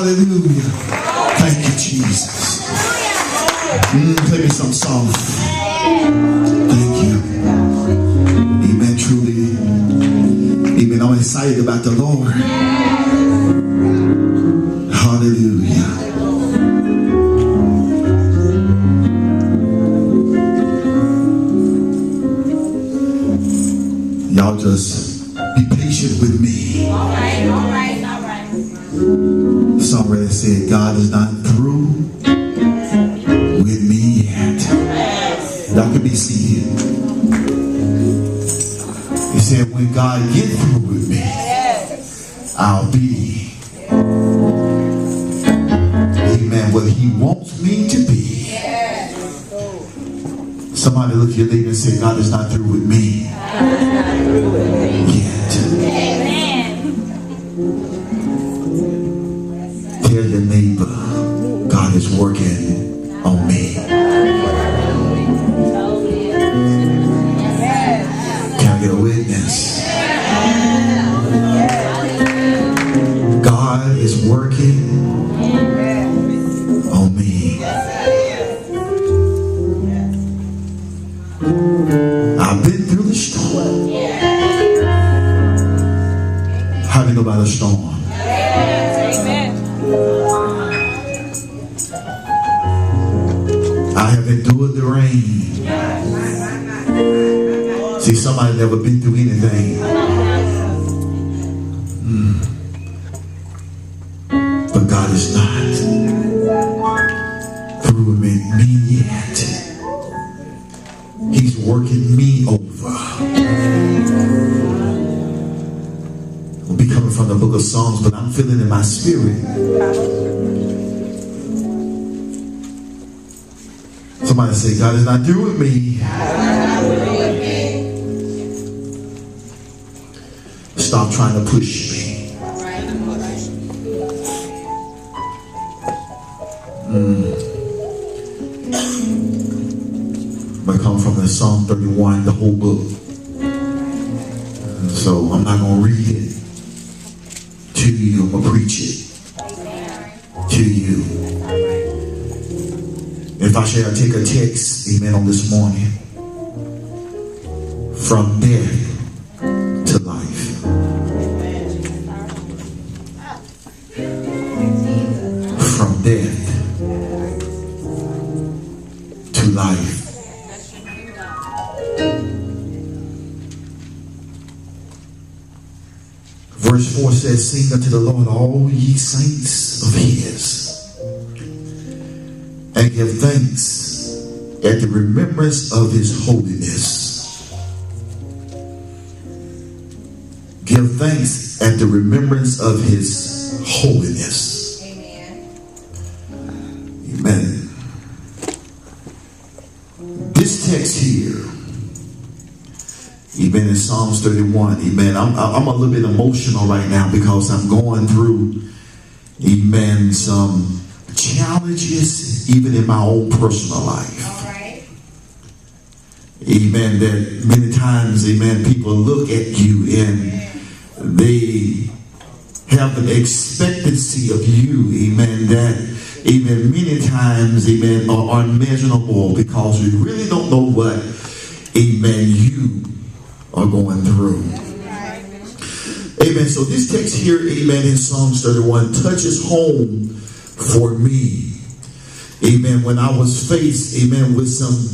Hallelujah. Thank you, Jesus. Play me some song. Thank you. Amen. Truly. Amen. I'm excited about the Lord. Hallelujah. Y'all just be patient with me. All right. The songwriter said, God is not through with me yet. Y'all can be seated. He said, when God gets through with me, I'll be, amen, what he wants me to be. Somebody look at your neighbor and say, God is not through with me yet. Tell your neighbor, God is working on me. Can I get a witness? God is working on me. I've been through the storm. How do you know about a storm? I have endured the rain. See, somebody never been through anything. But God is not through with me yet. He's working me over. We'll be coming from the book of Psalms, but I'm feeling in my spirit. Somebody say, God is not through with me. Stop trying to push me. But come from the Psalm 31, the whole book. And so I'm not going to read it to you. I'm going to preach it to you. If I shall take a text, amen, on this morning, from death to life. From death to life. Verse 4 says, sing unto the Lord all ye saints of his, and give thanks at the remembrance of his holiness. Give thanks at the remembrance of his holiness. Amen. This text here, amen, in Psalms 31, amen. I'm a little bit emotional right now because I'm going through, amen, some challenges even in my own personal life. All right. Amen. That many times, amen, people look at you and they have an expectancy of you, amen, that, amen, many times, amen, are unmeasurable because we really don't know what, amen, you are going through. Amen. So this text here, amen, in Psalms 31 touches home for me. Amen. When I was faced, amen, with some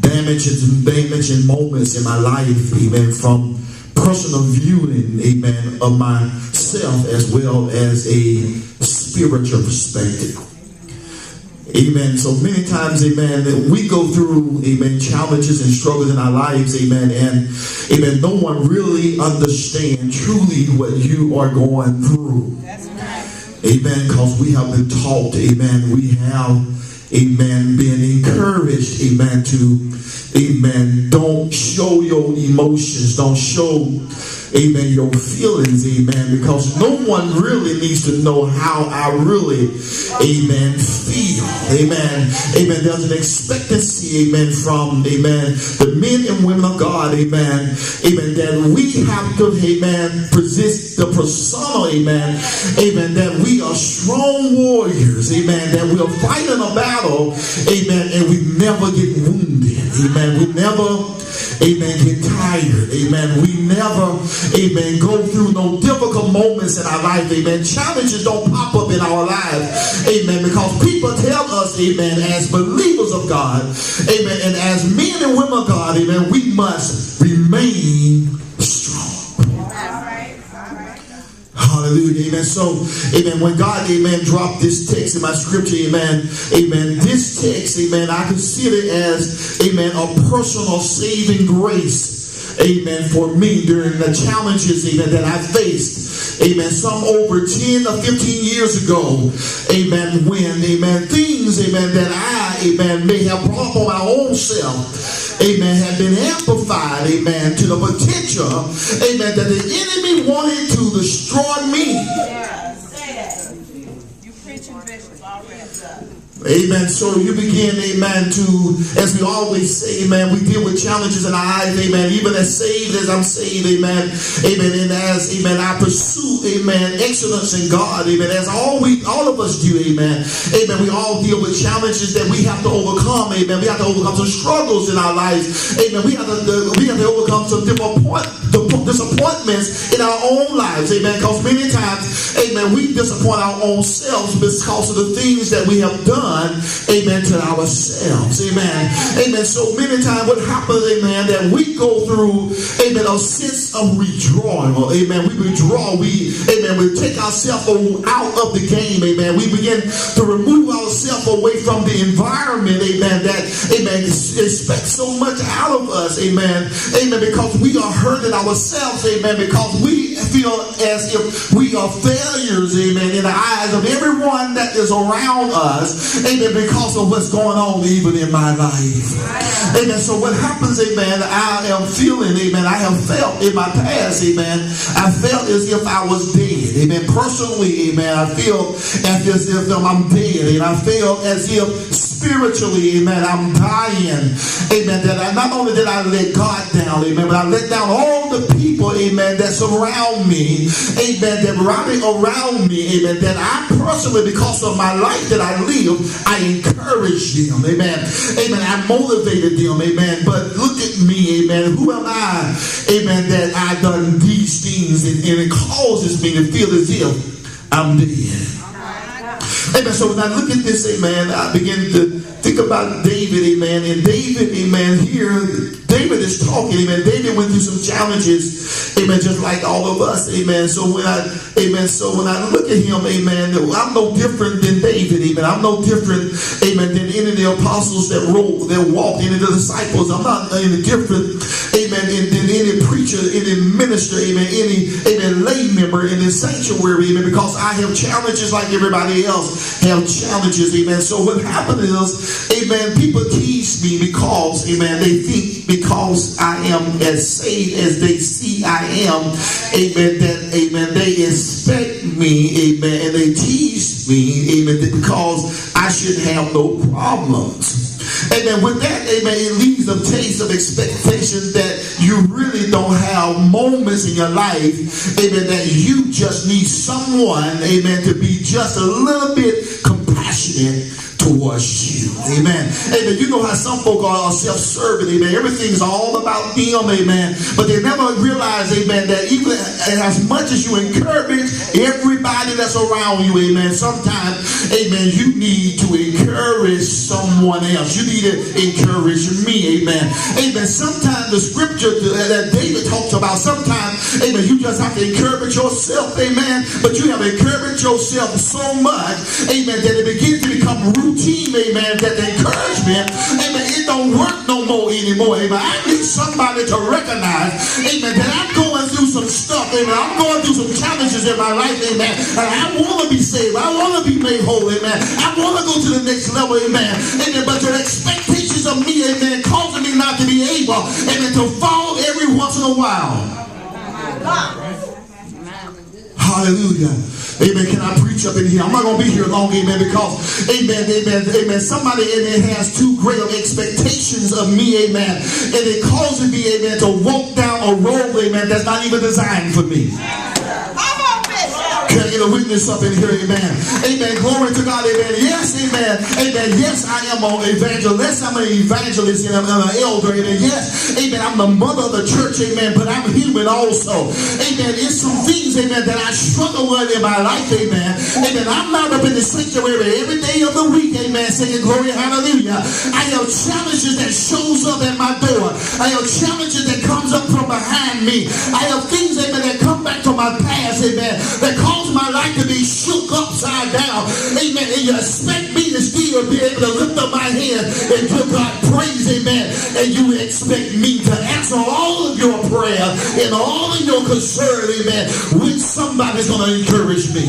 damaging moments in my life, amen, from personal viewing, amen, of myself as well as a spiritual perspective. Amen. So many times, amen, we go through, amen, challenges and struggles in our lives, amen, and amen, no one really understands truly what you are going through. That's right. Amen. Because we have been taught, amen, we have, amen, been encouraged, amen, to, amen, don't show your emotions, don't show amen, your feelings, amen, because no one really needs to know how I really, amen, feel, amen, amen. There's an expectancy, amen, from, amen, the men and women of God, amen, amen, that we have to, amen, present the persona, amen, amen, that we are strong warriors, amen, that we are fighting a battle, amen, and we never get wounded, amen, we never, amen, get tired, amen, we never, amen, go through no difficult moments in our life, amen. Challenges don't pop up in our lives, amen, because people tell us, amen, as believers of God, amen, and as men and women of God, amen, we must remain strong. Hallelujah, amen. So, amen, when God, amen, dropped this text in my scripture, amen, amen, this text, amen, I consider it as, amen, a personal saving grace, amen, for me during the challenges, amen, that I faced, amen, some over 10 or 15 years ago, amen, when, amen, things, amen, that I, amen, may have brought on my own self, amen, have been amplified, amen, to the potential, amen, that the enemy wanted to destroy me. Yeah, say that. You preaching Bishop already. Amen. So you begin, amen, to, as we always say, amen, we deal with challenges in our life, amen, even as saved as I'm saved, amen, amen, and as, amen, I pursue, amen, excellence in God, amen, as all of us do, amen, amen, we all deal with challenges that we have to overcome, amen, we have to overcome some struggles in our lives, amen, we have to overcome some disappointments in our own lives, amen, because many times, amen, we disappoint our own selves because of the things that we have done, amen, to ourselves, amen, amen. So many times what happens, amen, that we go through, amen, a sense of withdrawal, amen, we withdraw, amen, we take ourselves out of the game, amen, we begin to remove ourselves away from the environment, amen, that, amen, expects so much out of us, amen, amen, because we are hurting ourselves, amen, because we feel as if we are failures, amen, in the eyes of everyone that is around us, amen, because of what's going on even in my life. Amen. So what happens, amen, I am feeling, amen, I have felt in my past, amen, I felt as if I was dead. Amen. Personally, amen, I feel as if I'm dead. And I feel as if spiritually, amen, I'm dying. Amen. That not only did I let God down, amen, but I let down all the people, amen, that surround me, amen, that rally around me, amen, that I personally, because of my life that I live, I encourage them, amen, amen, I motivated them, amen, but look at me, amen, who am I, amen, that I done these things, and it causes me to feel as if I'm dead. Amen. So when I look at this, amen, I begin to think about David, amen, and David, amen, here, David is talking, amen, David went through some challenges, amen, just like all of us, amen, so when I look at him, amen, I'm no different than David, amen, I'm no different, amen, than any of the apostles that walked, any of the disciples, I'm not any different, amen, than any preacher, any minister, amen, any, amen, lay member in the sanctuary, amen, because I have challenges like everybody else have challenges, amen, so what happened is, amen, people tease me because, amen, they think because I am as saved as they see I am, amen, that, amen, they expect me, amen, and they tease me, amen, because I should have no problems. Amen. With that, amen, it leaves a taste of expectation that you really don't have moments in your life, amen, that you just need someone, amen, to be just a little bit compassionate towards you. Amen. Amen. You know how some folk are self-serving, amen. Everything's all about them, amen. But they never realize, amen, that even as much as you encourage everybody that's around you, amen, sometimes, amen, you need to encourage someone else. You need to encourage me, amen. Amen. Sometimes the scripture that David talks about, sometimes, amen, you just have to encourage yourself, amen. But you have encouraged yourself so much, amen, that it begins to become routine, amen, that the encouragement, amen, it don't work no more anymore, amen. I need somebody to recognize, amen, that I'm going through some stuff, amen. I'm going through some challenges in my life, amen, and I want to be saved. I want to be made whole, amen. I want to go to the next level, amen. Amen, but your expectations of me, amen, causing me not to be able, amen, to fall every once in a while. Hallelujah. Amen. Can I preach up in here? I'm not going to be here long, amen, because, amen, somebody, amen, has too great of expectations of me, amen, and it causes me, amen, to walk down a road, amen, that's not even designed for me. Can I get a witness up in here? Amen. Amen. Glory to God. Amen. Yes, amen. Amen. Yes, I am an evangelist. I'm an evangelist and I'm an elder. Amen. Yes, amen. I'm the mother of the church. Amen. But I'm human also. Amen. It's some things, amen, that I struggle with in my life. Amen. Amen. I'm not up in the sanctuary every day of the week. Amen. Singing glory, hallelujah. I have challenges that shows up at my door. I have challenges that comes up from behind me. I have things, amen, that come back to my past. Amen. That cause my life to be shook upside down. Amen. And you expect me to still be able to lift up my hand and give God praise. Amen. And you expect me to answer all of your prayer and all of your concern. Amen. When somebody's going to encourage me.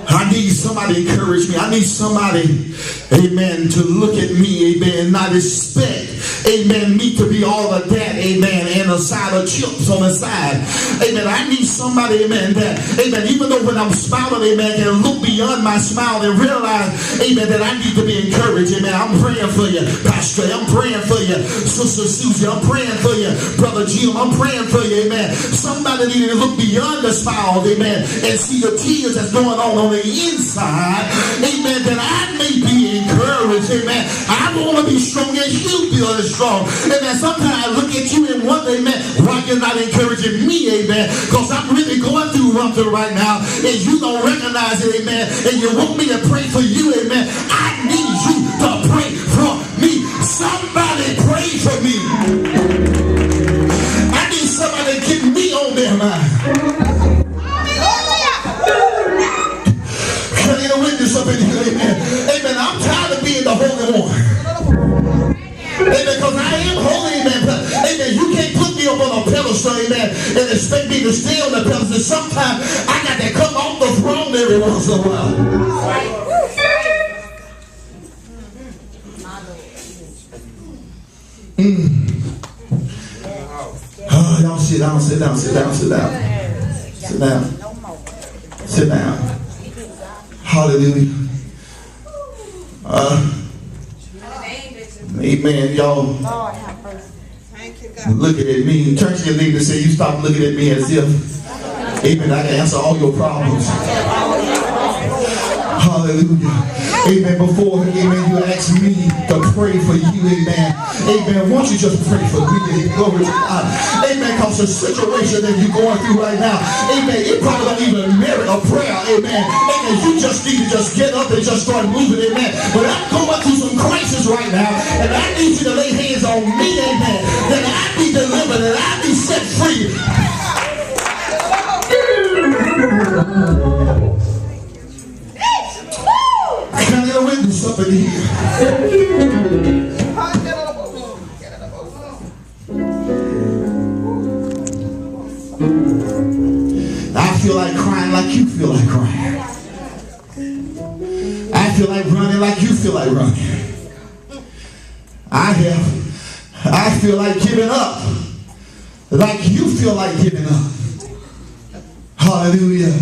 I need somebody to encourage me. I need somebody, amen, to look at me, amen, and not expect, amen, me to be all of that, amen, and a side of chips on the side. Amen. I need somebody, amen, that, amen, even though when I'm smiling, amen, can look beyond my smile and realize, amen, that I need to be encouraged. Amen. I'm praying for you, Pastor. I'm praying for you, Sister Susie. I'm praying for you, Brother Jim. I'm praying for you, amen. Somebody needs to look beyond the smile, amen, and see the tears that's going on the inside, amen, that I may be encouraged, amen. I want to be strong as you feel is strong, amen. Sometimes I look at you and wonder, amen, why you're not encouraging me, amen, because I'm really going through something right now, and you don't recognize it, amen, and you want me to pray for you, amen. I need you to pray for me. Somebody pray for me. I need somebody to get me on their mind. Up in here, amen. Amen. I'm tired of being the Holy One. Amen. Because I am holy, amen. But, amen, you can't put me up on a pedestal, amen, and expect me to stay on the pedestal. Sometimes I got to come off the throne every once in a while. Oh, y'all sit down, sit down, sit down, sit down. Sit down. Sit down. Hallelujah. Amen. Y'all looking at me. Turn to your neighbor and say, you stop looking at me as if, amen, I can answer all your problems. Hallelujah. Amen. Before, amen, you ask me to pray for you, amen. Amen. Won't you just pray for me? Glory to God. Amen. Because the situation that you're going through right now, amen, it probably don't even merit a prayer, amen. Amen. You just need to just get up and just start moving, amen. But I'm going through some crisis right now, and I need you to lay hands on me, amen, that I be delivered, that I be set free. Can I get a witness up in here? I feel like crying like you feel like crying. I feel like running like you feel like running. I feel like giving up like you feel like giving up. Hallelujah.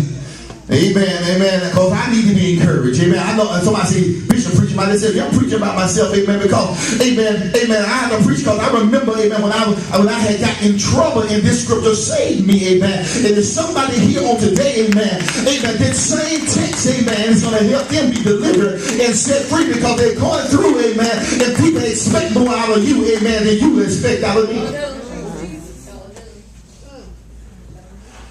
Amen, amen. Because I need to be encouraged. Amen. I know somebody say, Bishop preaching about this. I'm preaching about myself. Amen. Because, amen, amen. I had to preach because I remember, amen, when I had got in trouble and this scripture saved me. Amen. And there's somebody here on today, amen. Amen. That same text, amen, is going to help them be delivered and set free because they're going through, amen. And people expect more out of you, amen, than you expect out of me.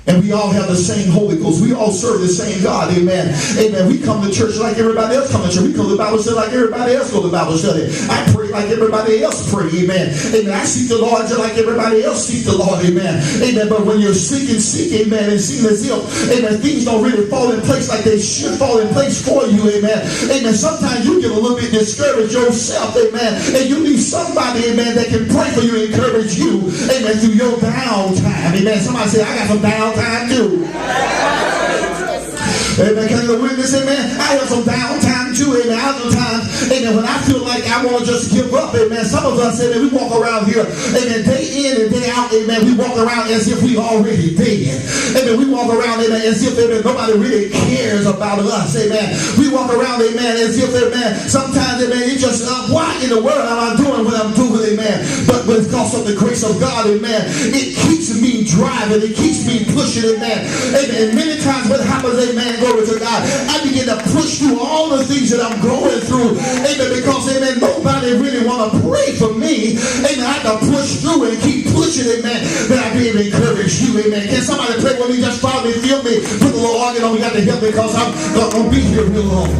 And we all have the same Holy Ghost. We all serve the same God. Amen. Amen. We come to church like everybody else come to church. We go to the Bible study like everybody else go to the Bible study. I pray like everybody else pray. Amen. Amen. I seek the Lord just like everybody else seek the Lord. Amen. Amen. But when you're seeking, amen, and seeing as if, amen, things don't really fall in place like they should fall in place for you. Amen. Amen. Sometimes you get a little bit discouraged yourself. Amen. And you need somebody, amen, that can pray for you and encourage you. Amen. Through your down time. Amen. Somebody say, I got some down time too. Amen. Can you witness, amen? I have some downtime too, amen. Other times, amen, when I feel like I want to just give up, amen. Some of us, amen, we walk around here, amen, day in and day out, amen. We walk around as if we already dead. Amen. We walk around, amen, as if, amen, nobody really cares about us, amen. We walk around, amen, as if, amen, sometimes, amen, it's just, why in the world am I doing what I'm doing, amen? But because of the grace of God, amen, it keeps me driving, it keeps me pushing, amen. Amen. And many times what happens, amen, glory to God, I begin to push through all the things that I'm going through, amen, because, amen, nobody really want to pray for me, amen. I have to push through and keep pushing, amen, that I be able to encourage you, amen. Can somebody pray with me? Just follow me, feel me, put the little organ on, you got to help me because I'm going to be here real long.